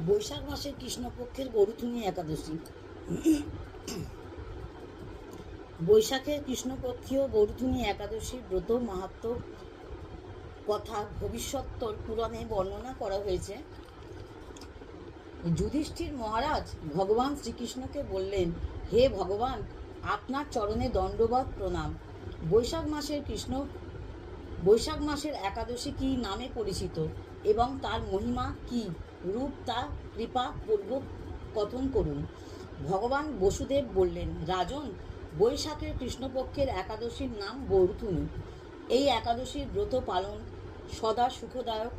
বৈশাখ মাসের কৃষ্ণপক্ষের গরুথুনি একাদশী। বৈশাখের কৃষ্ণপক্ষীয় গরুথুনি একাদশীর ব্রত মাহাত্ম্য কথা ভবিষ্যত্তর পুরাণে বর্ণনা করা হয়েছে। যুধিষ্ঠির মহারাজ ভগবান শ্রীকৃষ্ণকে বললেন, হে ভগবান, আপনার চরণে দণ্ডবত প্রণাম। বৈশাখ মাসের একাদশী কি নামে পরিচিত এবং তার মহিমা কি রূপ তা কৃপা পূর্বক কথন করুন। ভগবান বসুদেব বললেন, রাজন, বৈশাখের কৃষ্ণপক্ষের একাদশীর নাম গৌরথুনি। এই একাদশীর ব্রত পালন সদা সুখদায়ক,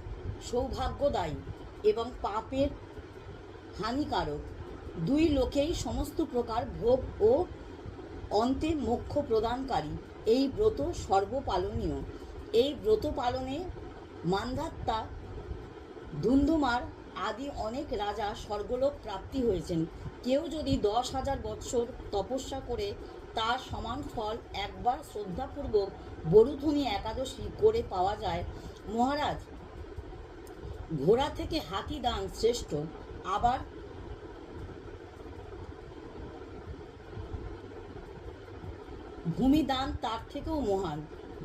সৌভাগ্যদায়ী এবং পাপের হানিকারক। দুই লোকেই সমস্ত প্রকার ভোগ ও অন্তে মোক্ষ প্রদানকারী এই ব্রত সর্বপালনীয়। এই ব্রত পালনে মান্ধাত্তা, ধুন্ধুমার আদি অনেক রাজা স্বর্গলোক প্রাপ্তি হয়েছেন। কেউ যদি 10,000 বৎসর তপস্যা করে তার সমান ফল একবার শ্রদ্ধাপূর্বক বরুথুনি একাদশী করে পাওয়া যায়। মহারাজ, ঘোড়া থেকে হাতি দান শ্রেষ্ঠ, আবার ভূমিদান তার থেকেও মহান।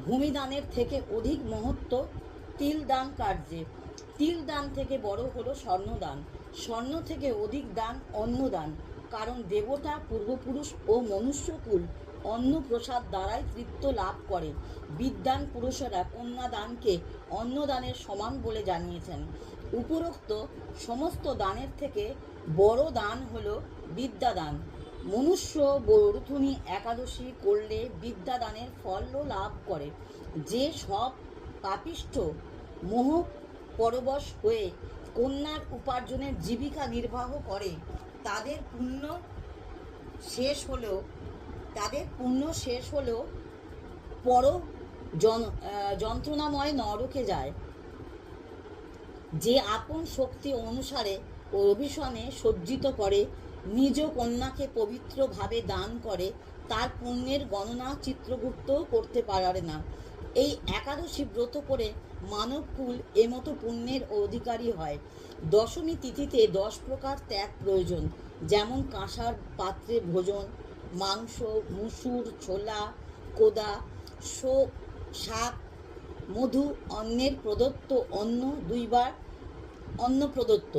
ভূমিদানের থেকে অধিক মহত্ব তিল দান কার্যে। তিল দান থেকে বড় হলো স্বর্ণদান। স্বর্ণ থেকে অধিক দান অন্নদান, কারণ দেবতা, পূর্বপুরুষ ও মনুষ্যকুল অন্ন প্রসাদ দ্বারাই তৃপ্ত লাভ করে। বিদ্বান পুরুষেরা কন্যাদানকে অন্নদানের সমান বলে জানিয়েছেন। উপরোক্ত সমস্ত দানের থেকে বড় দান হল বিদ্যাদান। মনুষ্য বরুথুনি একাদশী করলে বিদ্যাদানের ফল লাভ করে। যে সব পাপিষ্ঠ মোহ পরবশ হয়ে কন্যার উপার্জনের জীবিকা নির্বাহ করে, তাদের পুণ্য শেষ হলেও পর যন্ত্রণাময় নরকে যায়। যে আপন শক্তি অনুসারে ও অভিশনে সজ্জিত করে নিজ কন্যাকে পবিত্রভাবে দান করে, তার পুণ্যের গণনা চিত্রগুপ্তও করতে পারে না। এই একাদশী ব্রত করে মানবকুল এমতো পুণ্যের অধিকারী হয়। দশমী তিথিতে 10 প্রকার ত্যাগ প্রয়োজন, যেমন কাঁসার পাত্রে ভোজন, মাংস, মুসুর, ছোলা, কোদা, শাক, মধু, অন্ন প্রদত্ত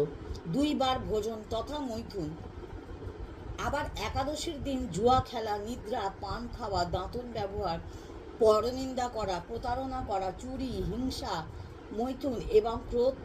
2 বার ভোজন তথা মৈথুন। আবার একাদশীর দিন জুয়া খেলা, নিদ্রা, পান খাওয়া, দাঁতন ব্যবহার, পরনিন্দা করা, প্রতারণা করা, চুরি, হিংসা, মৈথুন এবং ক্রোধ